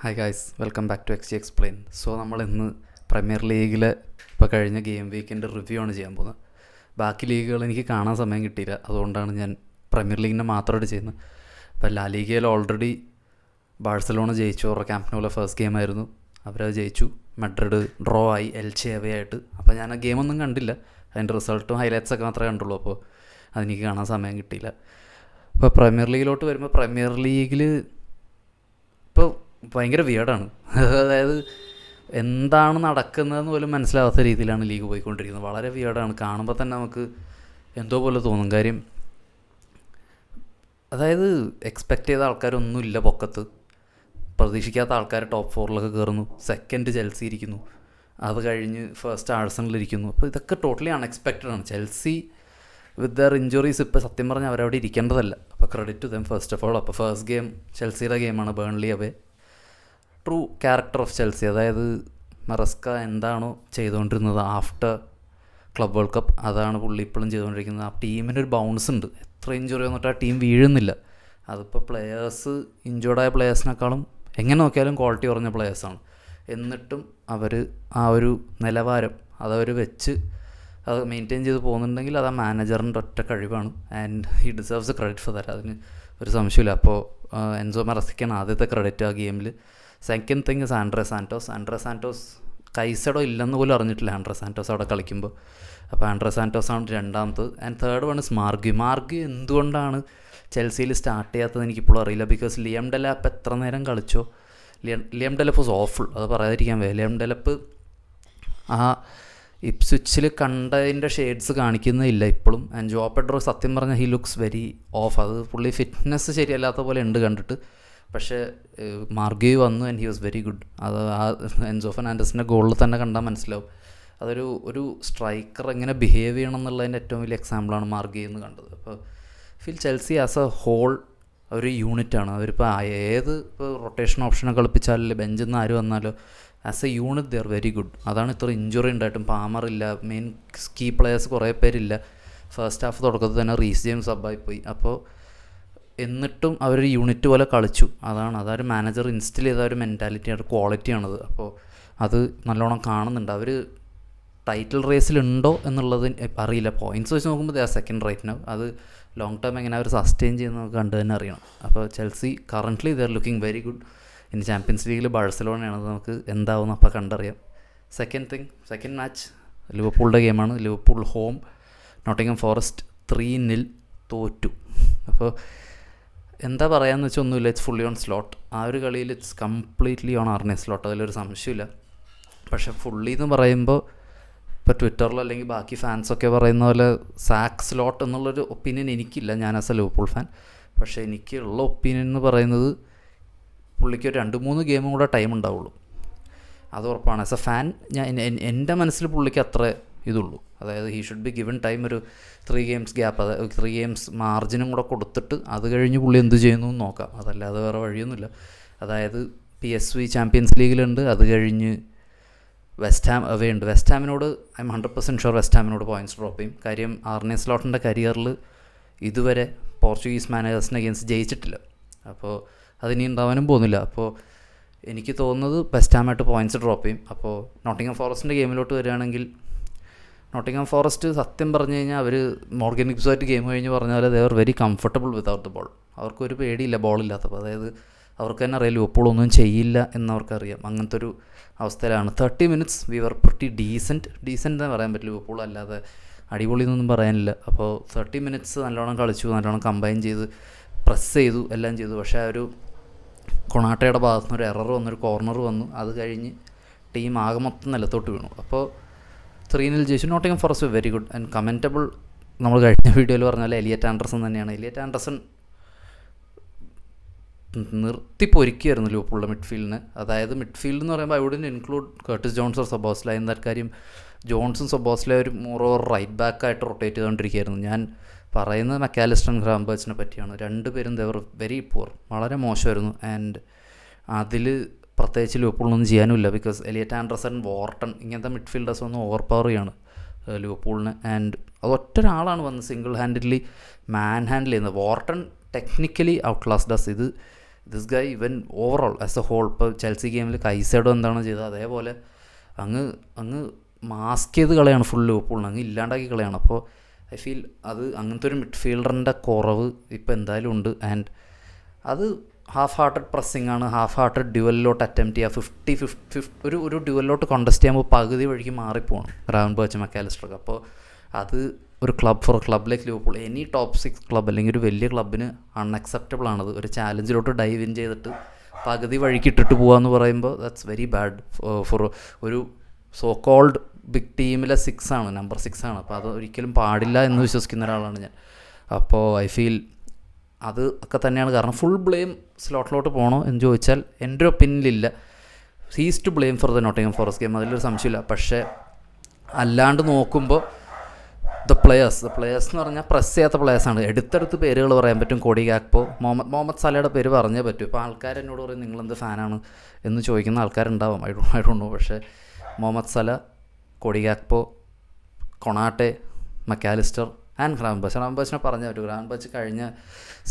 Hi guys, welcome back to ex explain. So നമ്മൾ ഇന്ന് premier ലീഗിലെ ഇപ്പോൾ കഴിഞ്ഞ ഗെയിം വീക്കിൻ്റെ റിവ്യൂ ആണ് ചെയ്യാൻ പോകുന്നത്. ബാക്കി ലീഗുകൾ എനിക്ക് കാണാൻ സമയം കിട്ടിയില്ല, അതുകൊണ്ടാണ് ഞാൻ പ്രീമിയർ ലീഗിൻ്റെ മാത്രമായിട്ട് ചെയ്യുന്നത്. അപ്പോൾ ലാ ലീഗയിൽ ഓൾറെഡി ബാഴ്സലോണ ജയിച്ചു. അവരുടെ ക്യാമ്പ് നൂലെ ഫസ്റ്റ് ഗെയിമായിരുന്നു, അവരത് ജയിച്ചു. മഡ്രിഡ് ഡ്രോ ആയി എൽച്ചെ അവയായിട്ട്. അപ്പോൾ ഞാൻ ആ ഗെയിമൊന്നും കണ്ടില്ല, അതിൻ്റെ റിസൾട്ടും ഹൈലൈറ്റ്സൊക്കെ മാത്രമേ കണ്ടുള്ളൂ. അപ്പോൾ അതെനിക്ക് കാണാൻ സമയം കിട്ടിയില്ല. അപ്പോൾ പ്രീമിയർ ലീഗിലോട്ട് വരുമ്പോൾ പ്രീമിയർ ലീഗിൽ ഇപ്പോൾ ഭയങ്കര വിയർഡാണ്. അതായത് എന്താണ് നടക്കുന്നതെന്ന് പോലും മനസ്സിലാവാത്ത രീതിയിലാണ് ലീഗ് പോയിക്കൊണ്ടിരിക്കുന്നത്. വളരെ വിയർഡാണ്, കാണുമ്പോൾ തന്നെ നമുക്ക് എന്തോ പോലെ തോന്നും. കാര്യം അതായത് എക്സ്പെക്റ്റ് ചെയ്ത ആൾക്കാരൊന്നുമില്ല പൊക്കത്ത്, പ്രതീക്ഷിക്കാത്ത ആൾക്കാർ ടോപ്പ് 4 കയറുന്നു. സെക്കൻഡ് ചെൽസി ഇരിക്കുന്നു, അത് കഴിഞ്ഞ് ഫസ്റ്റ് ആഴ്സണലിരിക്കുന്നു. അപ്പോൾ ഇതൊക്കെ ടോട്ടലി അൺഎക്സ്പെക്റ്റഡ് ആണ്. ചെൽസി വിത്ത് ദർ ഇഞ്ചുറീസ് ഇപ്പോൾ സത്യം പറഞ്ഞാൽ അവരവിടെ ഇരിക്കേണ്ടതല്ല. അപ്പോൾ credit to them first of all. അപ്പോൾ ഫസ്റ്റ് ഗെയിം ചെൽസിയുടെ ഗെയിമാണ്, Burnley away. True character of Chelsea, അതായത് മറസ്ക എന്താണോ ചെയ്തുകൊണ്ടിരുന്നത് ആഫ്റ്റർ ക്ലബ് വേൾഡ് കപ്പ്, അതാണ് പുള്ളി ഇപ്പോഴും ചെയ്തുകൊണ്ടിരിക്കുന്നത്. ആ ടീമിൻ്റെ ഒരു ബൗൺസ് ഉണ്ട്. എത്ര ഇഞ്ചുറി വന്നിട്ട് ആ ടീം വീഴുന്നില്ല. അതിപ്പോൾ പ്ലെയേഴ്സ്, ഇഞ്ചുർഡായ പ്ലെയേഴ്സിനേക്കാളും എങ്ങനെ നോക്കിയാലും ക്വാളിറ്റി കുറഞ്ഞ പ്ലെയേഴ്സാണ്. എന്നിട്ടും അവർ ആ ഒരു നിലവാരം അതവർ വെച്ച് അത് മെയിൻറ്റെയിൻ ചെയ്ത് പോകുന്നുണ്ടെങ്കിൽ അത് ആ മാനേജറിൻ്റെ ഒറ്റ കഴിവാണ്. And he deserves credit for that, അതിന് ഒരു സംശയമില്ല. അപ്പോൾ എൻസോ മറസ്കയ്ക്കാണ് ആദ്യത്തെ ക്രെഡിറ്റ് ആ ഗെയിമിൽ. Second thing is Andrey Santos Caicedo ഇല്ലെന്ന് പോലും അറിഞ്ഞിട്ടില്ല ആൻഡ്രേ സാൻറ്റോസ് അവിടെ കളിക്കുമ്പോൾ. അപ്പോൾ ആൻഡ്രേ സാൻറ്റോസാണ് രണ്ടാമത്. ആൻഡ് തേർഡ് വൺ ഇസ് മാർഗ്യു എന്തുകൊണ്ടാണ് ചെൽസിയിൽ സ്റ്റാർട്ട് ചെയ്യാത്തത് എനിക്കിപ്പോഴും അറിയില്ല. ബിക്കോസ് ലിയം ഡെലപ്പ് എത്ര നേരം കളിച്ചോ, ലിയം ഡെലപ്പ് വാസ് ഓഫുൾ, അത് പറയാതിരിക്കാൻ വയ്യ. ലിയം ഡെലപ്പ് ആ ഇപ്സ്വിച്ചിൽ കണ്ടതിൻ്റെ ഷെയ്ഡ്സ് കാണിക്കുന്നില്ല ഇപ്പോഴും. ആൻഡ് ജോ പെഡ്രോ സത്യം പറഞ്ഞാൽ ഹി ലുക്സ് വെരി ഓഫ്. അത് പുള്ളി ഫിറ്റ്നസ് ശരിയല്ലാത്ത പോലെ ഉണ്ട് കണ്ടിട്ട്. പക്ഷേ മാർഗ്യു വന്നു and he was very good. അത് ആ എൻസോ ഫെർണാണ്ടസിൻ്റെ ഗോളിൽ തന്നെ കണ്ടാൽ മനസ്സിലാവും. ഒരു സ്ട്രൈക്കർ എങ്ങനെ ബിഹേവ് ചെയ്യണം എന്നുള്ളതിൻ്റെ ഏറ്റവും വലിയ എക്സാമ്പിളാണ് മാർഗ്യു എന്ന് കണ്ടത്. അപ്പോൾ ഫിൽ ചെൽസി ആസ് എ ഹോൾ ഒരു യൂണിറ്റാണ്. അവരിപ്പോൾ ഇപ്പോൾ റൊട്ടേഷൻ ഓപ്ഷനൊക്കെ കളിപ്പിച്ചാലോ ബെഞ്ചിൽ നിന്ന് ആര് വന്നാലോ as A unit they are very good. അതാണ് ഇത്ര ഇഞ്ചുറി ഉണ്ടായിട്ടും പാമറില്ല, മെയിൻ കീ പ്ലെയേഴ്സ് കുറേ പേരില്ല. ഫസ്റ്റ് ഹാഫ് തുടക്കത്തിൽ തന്നെ റീസ് ജെയിംസ് സബ്ബായിപ്പോയി. അപ്പോൾ എന്നിട്ടും അവരൊരു യൂണിറ്റ് പോലെ കളിച്ചു. അതൊരു മാനേജർ ഇൻസ്റ്റിൽ ചെയ്ത ഒരു മെൻറ്റാലിറ്റി, ഒരു ക്വാളിറ്റിയാണത്. അപ്പോൾ അത് നല്ലോണം കാണുന്നുണ്ട്. അവർ ടൈറ്റിൽ റേസിലുണ്ടോ എന്നുള്ളത് അറിയില്ല. പോയിൻറ്റ്സ് വെച്ച് നോക്കുമ്പോൾ they are second right now. അത് ലോങ് ടേം എങ്ങനെ അവർ സസ്റ്റെയിൻ ചെയ്യുന്നത് നമുക്ക് കണ്ടു തന്നെ അറിയണം. അപ്പോൾ Chelsea currently they are looking very good. ഇനി ചാമ്പ്യൻസ് ലീഗിൽ ബാഴ്സലോണയാണ്, നമുക്ക് എന്താവുമെന്ന് അപ്പോൾ കണ്ടറിയാം. സെക്കൻഡ് മാച്ച് ലിവർപൂളിൻ്റെ ഗെയിമാണ്. ലിവർപൂൾ ഹോം, നോട്ടിംഗ്ഹാം ഫോറസ്റ്റ് 3-0 തോറ്റു. അപ്പോൾ എന്താ പറയാമെന്ന് വെച്ചാൽ ഒന്നുമില്ല, ഇറ്റ്സ് ഫുള്ളി ഓൺ സ്ലോട്ട്. ആ ഒരു കളിയിൽ ഇറ്റ്സ് കംപ്ലീറ്റ്ലി ഓൺ ആർണെ സ്ലോട്ട്, അതിലൊരു സംശയമില്ല. പക്ഷേ ഫുള്ളി എന്ന് പറയുമ്പോൾ ഇപ്പോൾ ട്വിറ്ററിൽ അല്ലെങ്കിൽ ബാക്കി ഫാൻസൊക്കെ പറയുന്ന പോലെ സാക്ക് സ്ലോട്ട് എന്നുള്ളൊരു ഒപ്പീനിയൻ എനിക്കില്ല, ഞാൻ ആസ് എ ലിവർപൂൾ ഫാൻ. പക്ഷേ എനിക്കുള്ള ഒപ്പീനിയൻ എന്ന് പറയുന്നത് പുള്ളിക്ക് ഒരു 2-3 ഗെയിമും കൂടെ ടൈം ഉണ്ടാവുള്ളൂ, അത് ഉറപ്പാണ്. ആസ് എ ഫാൻ എൻ്റെ മനസ്സിൽ പുള്ളിക്ക് അത്ര ഇതുള്ളൂ. അതായത് he should be given time, ഒരു 3 ഗെയിംസ് ഗ്യാപ്പ്, അതായത് 3 ഗെയിംസ് മാർജിനും കൂടെ കൊടുത്തിട്ട് അത് കഴിഞ്ഞ് പുള്ളി എന്ത് ചെയ്യുന്നു എന്ന് നോക്കാം. അതല്ലാതെ വേറെ വഴിയൊന്നുമില്ല. അതായത് PSV ചാമ്പ്യൻസ് ലീഗിലുണ്ട്, അത് കഴിഞ്ഞ് വെസ്റ്റ് ഹാം അവേ ഉണ്ട്. വെസ്റ്റ് ഹാമിനോട് ഐ എം 100% ഷുവർ വെസ്റ്റ് ഹാമിനോട് പോയിൻറ്റ്സ് ഡ്രോപ്പ് ചെയ്യും. കാര്യം ആർണെ സ്ലോട്ടിൻ്റെ കരിയറിൽ ഇതുവരെ പോർച്ചുഗീസ് മാനേജേഴ്സിനെ അഗെയിൻസ്റ്റ് ജയിച്ചിട്ടില്ല. അപ്പോൾ അതിനി ഉണ്ടാവാനും പോകുന്നില്ല. അപ്പോൾ എനിക്ക് തോന്നുന്നത് വെസ്റ്റ് ഹാമായിട്ട് പോയിൻറ്റ്സ് ഡ്രോപ്പ് ചെയ്യും. അപ്പോൾ നോട്ടിംഗ്ഹാം ഫോറസ്റ്റിൻ്റെ ഗെയിമിലോട്ട് വരികയാണെങ്കിൽ, നോട്ടിംഗ്ഹാം ഫോറസ്റ്റ് സത്യം പറഞ്ഞു കഴിഞ്ഞാൽ അവർ മോർഗൻ ഗിബ്സുമായിട്ട് ഗെയിം കഴിഞ്ഞ് പറഞ്ഞാൽ they are very comfortable without the ball. അവർക്കൊരു പേടിയില്ല ബോളില്ലാത്തപ്പോൾ. അതായത് അവർക്ക് തന്നെ അറിയാം ലിവർപൂൾ ഒന്നും ചെയ്യില്ല എന്നവർക്കറിയാം. അങ്ങനത്തെ ഒരു അവസ്ഥയിലാണ്. 30 minutes we were pretty decent എന്ന് പറയാൻ പറ്റില്ല. ലിവർപൂൾ അല്ലാതെ അടിപൊളി എന്നൊന്നും പറയാനില്ല. അപ്പോൾ 30 minutes നല്ലോണം കളിച്ചു, നല്ലോണം കമ്പൈൻ ചെയ്ത് പ്രസ് ചെയ്തു, എല്ലാം ചെയ്തു. പക്ഷേ ആ ഒരു കൊണാട്ടയുടെ ഭാഗത്തുനിന്ന് ഒരു എറർ വന്നു, ഒരു കോർണർ വന്നു, അത് കഴിഞ്ഞ് ടീം ആകെ മൊത്തം നിലത്തോട്ട് വീണു. അപ്പോൾ 3-0 ജയിച്ചു. Nottingham Forest very good and commendable. നമ്മൾ കഴിഞ്ഞ വീഡിയോയിൽ പറഞ്ഞ പോലെ എലിയറ്റ് ആൻഡർസൺ തന്നെയാണ്. എലിയറ്റ് ആൻഡർസൺ നിർത്തിപ്പൊരിക്കുകയായിരുന്നു ലിവർപൂളിൻ്റെ മിഡ്ഫീൽഡിന്. അതായത് മിഡ്ഫീൽഡ് എന്ന് പറയുമ്പോൾ I wouldn't include Curtis Jones or Szoboszlai. എന്താ കാര്യം, ജോൺസും സൊബോസ്ലൈ ഒരു മോർ ഓവർ റൈറ്റ് ബാക്കായിട്ട് റൊട്ടേറ്റ് ചെയ്തുകൊണ്ടിരിക്കുകയായിരുന്നു. ഞാൻ പറയുന്നത് മെക്കാലിസ്റ്റർ ഗ്രാംബേർച്ചിനെ പറ്റിയാണ്. രണ്ടുപേരും ദേ വർ വെരി പൂർ, വളരെ മോശമായിരുന്നു. ആൻഡ് അതിൽ പ്രത്യേകിച്ച് ലിവർപൂളിനൊന്നും ചെയ്യാനുമില്ല. ബിക്കോസ് എലിയറ്റ് ആൻഡർസൺ, വാർട്ടൺ ഇങ്ങനത്തെ മിഡ്ഫീൽഡേഴ്സ് ഒന്നും ഓവർ പവർ ചെയ്യാണ് ലിവർപൂളിന്. ആൻഡ് അത് ഒറ്റൊരാളാണ് വന്ന് സിംഗിൾ ഹാൻഡിൽ മാൻ ഹാൻഡിൽ ചെയ്യുന്നത്. Wharton technically out class does. ഇത് ദിസ് ഗൈ ഇവൻ ഓവറോൾ ആസ് എ ഹോൾ ഇപ്പോൾ ചെൽസി ഗെയിമിൽ കൈസൈഡോ എന്താണോ ചെയ്തത് അതേപോലെ അങ്ങ് മാസ്ക് ചെയ്ത് കളയാണ് ഫുൾ ലിവർപൂളിന്, അങ്ങ് ഇല്ലാണ്ടാക്കി കളയാണ്. അപ്പോൾ ഐ ഫീൽ അത് അങ്ങനത്തെ ഒരു മിഡ്ഫീൽഡറിൻ്റെ കുറവ് ഇപ്പോൾ എന്തായാലും ഉണ്ട്. ആൻഡ് അത് ഹാഫ് ഹാർട്ടഡ് പ്രസ്സിങ് ആണ്, ഹാഫ് ഹാർട്ടഡ് ഡ്യുവലിലോട്ട് അറ്റംപ്റ്റ് ചെയ്യുക, 50 ഒരു ഡ്യുവലിലോട്ട് കോണ്ടസ്റ്റ് ചെയ്യുമ്പോൾ പകുതി വഴിക്ക് മാറിപ്പോകണം ഗ്രാവൻബർച്ച് മക്കാലിസ്റ്റർക്ക്. അപ്പോൾ അത് ഒരു club like Liverpool, any top 6 club അല്ലെങ്കിൽ ഒരു വലിയ ക്ലബിന് അൺഅക്സെപ്റ്റബിൾ ആണത്. ഒരു ചാലഞ്ചിലോട്ട് ഡൈവ് ഇൻ ചെയ്തിട്ട് പകുതി വഴിക്ക് ഇട്ടിട്ട് പോകാമെന്ന് പറയുമ്പോൾ ദാറ്റ്സ് വെരി ബാഡ് ഫോർ ഒരു സോ കോൾഡ് ബിഗ് ടീമിലെ 6 ആണ്, നമ്പർ 6 ആണ്. അപ്പോൾ അത് ഒരിക്കലും പാടില്ല എന്ന് വിശ്വസിക്കുന്ന ഒരാളാണ് ഞാൻ. അപ്പോൾ ഐ ഫീൽ അത് ഒക്കെ തന്നെയാണ് കാരണം. ഫുൾ ബ്ലെയിം സ്ലോട്ടിലോട്ട് പോകണോ എന്ന് ചോദിച്ചാൽ എൻ്റെ ഒരു ഒപ്പീനിയനിലില്ല. He's to blame for the Nottingham Forest game, അതിലൊരു സംശയമില്ല. പക്ഷേ അല്ലാണ്ട് നോക്കുമ്പോൾ ദ പ്ലെയേഴ്സ് എന്ന് പറഞ്ഞാൽ പ്രസ് ചെയ്യാത്ത പ്ലെയേഴ്സാണ്. എടുത്തെടുത്ത് പേരുകൾ പറയാൻ പറ്റും. കോഡി ഗാക്പോ, മുഹമ്മദ് സലയുടെ പേര് പറഞ്ഞേ പറ്റും. ഇപ്പോൾ ആൾക്കാർ എന്നോട് പറയും നിങ്ങളെന്ത് ഫാനാണ് എന്ന് ചോദിക്കുന്ന ആൾക്കാരുണ്ടാവും, ഐ ഡോണ്ട് നോ. പക്ഷേ Mohamed Salah, Cody Gakpo, Konate, Mac Allister and ഗ്രാവൻബർച്ചിനെ പറഞ്ഞാൽ പറ്റും. ഗ്രാവൻബർച്ച് കഴിഞ്ഞ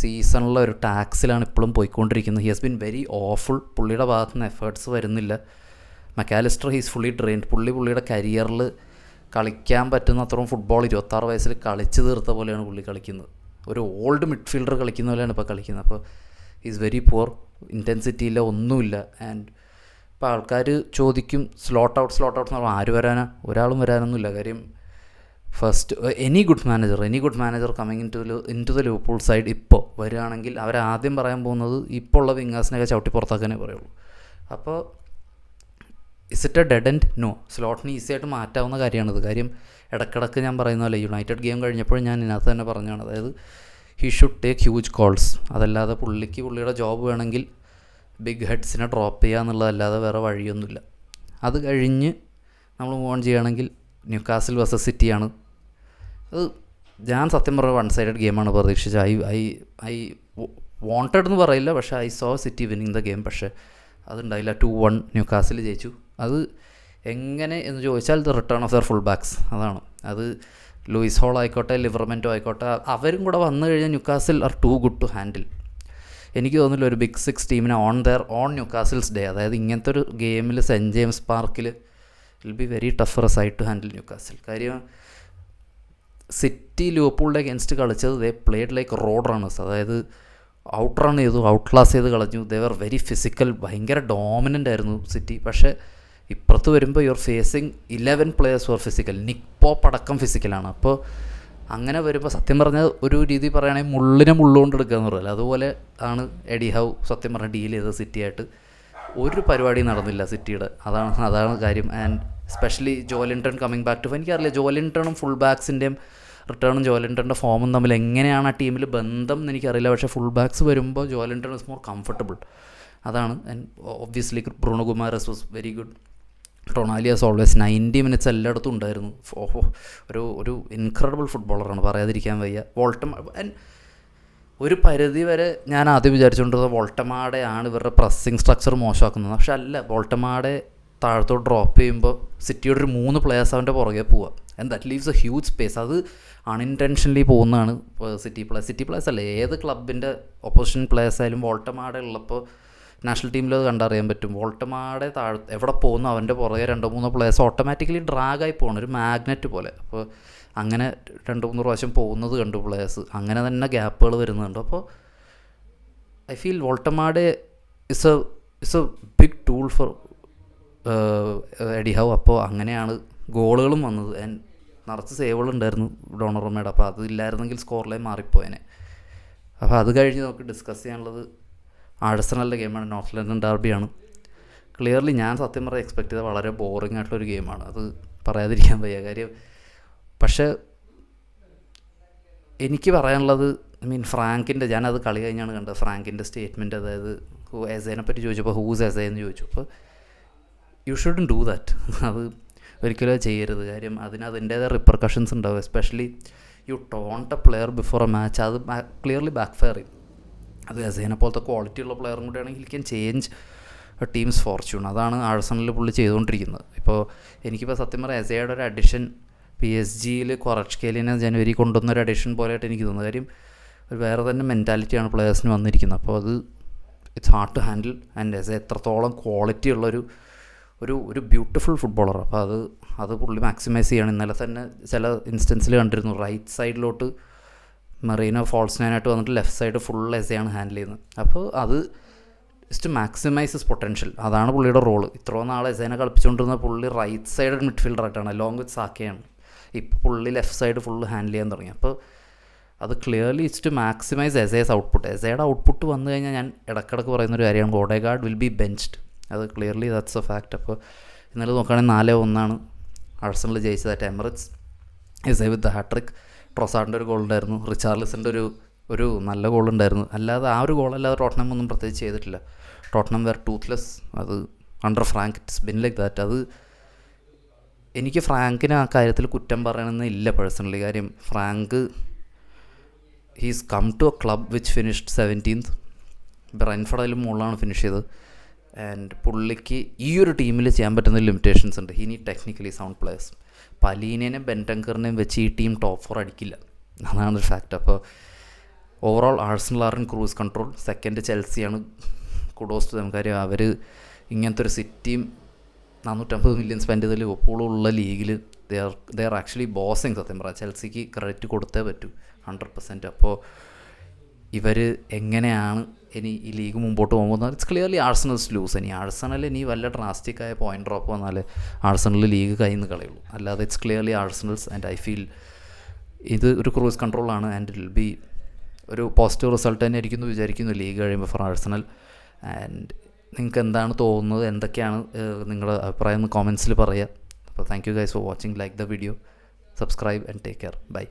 സീസണിലെ ഒരു ടാക്സിലാണ് ഇപ്പോഴും പോയിക്കൊണ്ടിരിക്കുന്നത്. He has been very awful. പുള്ളിയുടെ ഭാഗത്തു നിന്ന് എഫേർട്സ് വരുന്നില്ല. Mac Allister he's fully trained. പുള്ളിയുടെ കരിയറിൽ കളിക്കാൻ പറ്റുന്ന അത്രയും ഫുട്ബോൾ 26 വയസ്സിൽ കളിച്ച് തീർത്ത പോലെയാണ് പുള്ളി കളിക്കുന്നത്. ഒരു ഓൾഡ് മിഡ്ഫീൽഡർ കളിക്കുന്ന പോലെയാണ് ഇപ്പോൾ കളിക്കുന്നത്. അപ്പോൾ ഈസ് വെരി പുവർ, ഇൻറ്റൻസിറ്റി ഇല്ല, ഒന്നുമില്ല. ആൻഡ് ഇപ്പോൾ ആൾക്കാർ ചോദിക്കും സ്ലോട്ട് ഔട്ട് എന്ന് പറഞ്ഞാൽ ആര് വരാനാ? ഒരാളും വരാനൊന്നുമില്ല. കാര്യം first any good manager coming in to the Liverpool side ഇപ്പോൾ വരികയാണെങ്കിൽ അവരാദ്യം പറയാൻ പോകുന്നത് ഇപ്പോൾ ഉള്ള വിങ്ങേഴ്സിനെയൊക്കെ ചവിട്ടി പുറത്താക്കാനേ പറയുള്ളൂ. അപ്പോൾ is it a dead end? No. സ്ലോട്ടിന് ഈസി ആയിട്ട് മാറ്റാവുന്ന കാര്യമാണിത്. കാര്യം ഇടക്കിടക്ക് ഞാൻ പറയുന്ന പോലെ യുണൈറ്റഡ് ഗെയിം കഴിഞ്ഞപ്പോഴും ഞാൻ ഇതിനകത്ത് തന്നെ പറഞ്ഞതാണ്, അതായത് he should take huge calls. അതല്ലാതെ പുള്ളിയുടെ ജോബ് വേണമെങ്കിൽ ബിഗ് ഹെഡ്സിനെ ഡ്രോപ്പ് ചെയ്യുക എന്നുള്ളതല്ലാതെ വേറെ വഴിയൊന്നുമില്ല. അത് കഴിഞ്ഞ് നമ്മൾ മൂവ് ഓൺ ചെയ്യുകയാണെങ്കിൽ ന്യൂകാസിൽ വേഴ്സസ് സിറ്റിയാണ്. അത് ഞാൻ സത്യം പറഞ്ഞ വൺ സൈഡഡ് ഗെയിമാണ് പ്രതീക്ഷിച്ചത്. ഐ വാണ്ടഡ് എന്ന് പറയില്ല, പക്ഷേ I so city winning the game. പക്ഷേ അതുണ്ടായില്ല. 2-1 ന്യൂകാസിൽ ജയിച്ചു. അത് എങ്ങനെ എന്ന് ചോദിച്ചാൽ the return of there full backs. അതാണ് അത്. ലൂയിസ് ഹോൾ ആയിക്കോട്ടെ, ലിവർമെൻറ്റോ ആയിക്കോട്ടെ, അവരും കൂടെ വന്നു കഴിഞ്ഞാൽ Newcastle are too good to handle. എനിക്ക് തോന്നുന്നില്ല ഒരു ബിഗ് 6 ടീമിനെ ഓൺ ന്യൂകാസിൽസ് ഡേ, അതായത് ഇങ്ങനത്തെ ഒരു ഗെയിമിൽ സെൻറ്റ് ജെയിംസ് പാർക്കിൽ will be very tough for a side to handle Newcastle. കാര്യം സിറ്റി ലിവർപൂളിൻ്റെ അഗേൻസ്റ്റ് കളിച്ചത് they played like road runners. അതായത് ഔട്ട് റൺ ചെയ്തു, ഔട്ട് ക്ലാസ് ചെയ്ത് കളഞ്ഞു. ദേ വർ വെരി ഫിസിക്കൽ, ഭയങ്കര ഡോമിനൻ്റ് ആയിരുന്നു സിറ്റി. പക്ഷേ ഇപ്പുറത്ത് വരുമ്പോൾ you're facing 11 players were physical. Nick Pope അടക്കം ഫിസിക്കലാണ്. അപ്പോൾ അങ്ങനെ വരുമ്പോൾ സത്യം പറഞ്ഞാൽ ഒരു രീതി പറയുകയാണെങ്കിൽ മുള്ളിനെ മുള്ളുകൊണ്ട് എടുക്കുക എന്ന് പറയില്ല, അതുപോലെ ആണ് എഡി ഹൗ സത്യം പറഞ്ഞാൽ ഡീൽ ചെയ്തത് സിറ്റിയായിട്ട്. ഒരു പരിപാടി നടന്നില്ല സിറ്റിയുടെ. അതാണ് കാര്യം. And specially Joelinton coming back to, എനിക്കറിയില്ല ജോലിൻടണും ഫുൾ ബാക്സിൻ്റെയും റിട്ടേണും ജോലിൻടൻ്റെ ഫോമും തമ്മിൽ എങ്ങനെയാണ് ആ ടീമിൽ ബന്ധം എന്ന് എനിക്കറിയില്ല. പക്ഷേ ഫുൾ ബാക്സ് വരുമ്പോൾ ജോലിൻടൺ ഇസ് മോർ കംഫർട്ടബിൾ. അതാണ്. And obviously Bruno Guimaraes was very good. Tonali's always 90 minutes എല്ലായിടത്തും ഉണ്ടായിരുന്നു. ഒരു ഇൻക്രെഡിബിൾ ഫുട്ബോളറാണ്, പറയാതിരിക്കാൻ വയ്യ. ഒരു പരിധി വരെ ഞാൻ ആദ്യം വിചാരിച്ചുകൊണ്ടിരുന്നത് വോൾട്ടമാഡയാണ് ഇവരുടെ പ്രസ്സിങ് സ്ട്രക്ചർ മോശമാക്കുന്നത്. പക്ഷെ അല്ല, വോൾട്ടമാഡെ താഴത്തോട്ട് ഡ്രോപ്പ് ചെയ്യുമ്പോൾ സിറ്റിയുടെ ഒരു 3 പ്ലേയേഴ്സ് അവൻ്റെ പുറകെ പോവുക. And that leaves A huge space. അത് അൺഇൻറ്റൻഷനലി പോകുന്നതാണ്. സിറ്റി പ്ലേയേഴ്സ് അല്ല, ഏത് ക്ലബിൻ്റെ ഒപ്പോസിഷൻ പ്ലേയേഴ്സ് ആയാലും വോൾട്ടമാഡെ ഉള്ളപ്പോൾ നാഷണൽ ടീമിൽ അത് കണ്ടറിയാൻ പറ്റും. വോൾട്ടമാഡെ എവിടെ പോകുന്നു അവൻ്റെ പുറകെ 2-3 പ്ലേയേഴ്സ് ഓട്ടോമാറ്റിക്കലി ഡ്രാഗായി പോകണം, ഒരു മാഗ്നറ്റ് പോലെ. അപ്പോൾ അങ്ങനെ 2-3 പ്രാവശ്യം പോകുന്നത് കണ്ടു പ്ലേയേഴ്സ്. അങ്ങനെ തന്നെ ഗ്യാപ്പുകൾ വരുന്നുണ്ട്. അപ്പോൾ I feel Woltemade is a big tool for Eddie Howe. അപ്പോൾ അങ്ങനെയാണ് ഗോളുകളും വന്നത്. ആൻഡ് നിറച്ച് സേവുകളുണ്ടായിരുന്നു ഡോണറുമയുടെ. അപ്പോൾ അതില്ലായിരുന്നെങ്കിൽ സ്കോർ ലൈൻ മാറിപ്പോയേനെ. അപ്പോൾ അത് കഴിഞ്ഞ് നമുക്ക് ഡിസ്കസ് ചെയ്യാനുള്ളത് ആഴ്സണലിൻ്റെ ഗെയിമാണ്, നോർത്ത് ലണ്ടൻ ഡെർബിയാണ്. ക്ലിയർലി ഞാൻ സത്യം പറഞ്ഞാൽ എക്സ്പെക്ട് ചെയ്ത വളരെ ബോറിംഗ് ആയിട്ടുള്ളൊരു ഗെയിമാണ്. അത് പറയാതിരിക്കാൻ വയ്യ. കാര്യം പക്ഷേ എനിക്ക് പറയാനുള്ളത് ഫ്രാങ്കിൻ്റെ, ഞാനത് കളി കഴിഞ്ഞാണ് കണ്ടത്, ഫ്രാങ്കിൻ്റെ സ്റ്റേറ്റ്മെൻറ്റ്. അതായത് എസേനെ പറ്റി ചോദിച്ചപ്പോൾ ഹൂസ് എസേ എന്ന് ചോദിച്ചു. അപ്പോൾ യു ഷുഡൻ ഡു ദാറ്റ്. അത് ഒരിക്കലും ചെയ്യരുത്. കാര്യം അതിൻ്റേതായ റിപ്പർക്കഷൻസ് ഉണ്ടാവും. Especially you taunt a player before a match. അത് ക്ലിയർലി ബാക്ക് ഫയർ ചെയ്യും. അത് എസേനെ പോലത്തെ ക്വാളിറ്റി ഉള്ള പ്ലെയറും കൂടെയാണെങ്കിൽ ക്യാൻ ചേഞ്ച് ടീംസ് ഫോർച്യൂൺ. അതാണ് ആഴ്സണലിൽ പുള്ളി ചെയ്തുകൊണ്ടിരിക്കുന്നത്. ഇപ്പോൾ എനിക്കിപ്പോൾ സത്യം പറഞ്ഞാൽ എസയുടെ ഒരു അഡിഷൻ PSG ക്വാററ്റ്സ്കേലിനെ ജനുവരി കൊണ്ടുവന്നൊരു അഡിഷൻ പോലെയായിട്ട് എനിക്ക് തോന്നുന്നു. കാര്യം ഒരു വേറെ തന്നെ മെൻറ്റാലിറ്റിയാണ് പ്ലെയേഴ്സിന് വന്നിരിക്കുന്നത്. അപ്പോൾ അത് it's hard to handle. And എസ് എത്രത്തോളം ക്വാളിറ്റി ഉള്ളൊരു ഒരു ബ്യൂട്ടിഫുൾ ഫുട്ബോളർ. അപ്പോൾ അത് പുള്ളി മാക്സിമൈസ് ചെയ്യണം. ഇന്നലെ തന്നെ ചില ഇൻസ്റ്റൻസിൽ കണ്ടിരുന്നു, റൈറ്റ് സൈഡിലോട്ട് മെറീനോ ഫോൾസ് നയനായിട്ട് വന്നിട്ട് ലെഫ്റ്റ് സൈഡ് ഫുൾ എസയാണ് ഹാൻഡിൽ ചെയ്യുന്നത്. അപ്പോൾ അത് ജസ്റ്റ് മാക്സിമൈസസ് പൊട്ടൻഷ്യൽ. അതാണ് പുള്ളിയുടെ റോള്. ഇത്രയും നാൾ എസേനെ കളിപ്പിച്ചുകൊണ്ടിരുന്ന പുള്ളി റൈറ്റ് സൈഡ് മിഡ്ഫീൽഡറായിട്ടാണ്, അലോങ് വിത്ത് സാക്കയാണ്. ഇപ്പോൾ പുള്ളി ലെഫ്റ്റ് സൈഡ് ഫുള്ള് ഹാൻഡിൽ ചെയ്യാൻ തുടങ്ങി. അപ്പോൾ അത് clearly it's to maximise Eze's output. എസയുടെ ഔട്ട്പുട്ട് വന്നു കഴിഞ്ഞാൽ ഞാൻ ഇടയ്ക്കിടയ്ക്ക് പറയുന്നൊരു കാര്യമാണ്, ഓഡെഗാർഡ് വിൽ ബി ബെഞ്ച്ഡ്. അത് ക്ലിയർലി ദാറ്റ്സ് എ ഫാക്റ്റ്. അപ്പോൾ ഇന്നലെ നോക്കുകയാണെങ്കിൽ 4-1 ആഴ്സണൽ ജയിച്ചത് at Emirates. Eze with the hat trick. ട്രൊസാർഡിൻ്റെ ഒരു ഗോൾ ഉണ്ടായിരുന്നു, റിച്ചാർലിസൻ്റെ ഒരു നല്ല ഗോൾ ഉണ്ടായിരുന്നു. അല്ലാതെ ആ ഒരു ഗോളല്ലാതെ ടോട്ടനം ഒന്നും പ്രത്യേകിച്ച് ചെയ്തിട്ടില്ല. Tottenham were toothless. അത് under Frank it's been like that. അത് എനിക്ക് ഫ്രാങ്കിന് ആ കാര്യത്തിൽ കുറ്റം പറയണമെന്ന് ഇല്ല പേഴ്സണലി. കാര്യം Frank he's come to a club which finished 17th. Brentford അതിലും മുകളിലാണ് ഫിനിഷ് ചെയ്തത്. ആൻഡ് പുള്ളിക്ക് ഈ ഒരു ടീമിൽ ചെയ്യാൻ പറ്റുന്ന ലിമിറ്റേഷൻസ് ഉണ്ട്. He need technically sound players. പലീനേയും ബെൻറ്റങ്കറിനെയും വെച്ച് ഈ ടീം ടോപ്പ് 4 അടിക്കില്ല. അതാണ് ഒരു ഫാക്റ്റ്. അപ്പോൾ overall Arsenal are in cruise control. Second ചെൽസിയാണ്. Kudos to them. കാര്യം അവർ ഇങ്ങനത്തെ ഒരു സിറ്റിയും 450 million സ്പെൻഡ് ചെയ്ത ലിവർപൂളുള്ള ലീഗിൽ ദേ ആർ ആക്ച്വലി ബോസിങ്. സത്യം പറയാം, ചെൽസിക്ക് ക്രെഡിറ്റ് കൊടുത്തേ പറ്റൂ 100%. അപ്പോൾ ഇവർ എങ്ങനെയാണ് ഇനി ഈ ലീഗ് മുമ്പോട്ട് പോകുമ്പോൾ it's clearly Arsenal's lose. Arsenal ഇനി വല്ല ഡ്രാസ്റ്റിക്കായ പോയിൻ്റ് ഡ്രോപ്പ് വന്നാൽ ആഴ്സണൽ ലീഗ് കയ്യിൽ നിന്ന് കളയുള്ളൂ. അല്ലാതെ it's clearly Arsenal's. And I feel ഇത് ഒരു ക്രൂസ് കൺട്രോളാണ്. ആൻഡ് ഇറ്റ് വിൽ ബി ഒരു പോസിറ്റീവ് റിസൾട്ട് തന്നെ ആയിരിക്കുന്നു വിചാരിക്കുന്നു ലീഗ് കഴിയുമ്പോൾ ഫോർ ആഴ്സണൽ. ആൻഡ് നിങ്ങൾക്ക് എന്താണ് തോന്നുന്നത്, എന്തൊക്കെയാണ് നിങ്ങളുടെ അഭിപ്രായം എന്ന് കോമെൻറ്റ്സിൽ പറയുക. അപ്പോൾ thank you guys for watching. Like the video, subscribe and take care. By.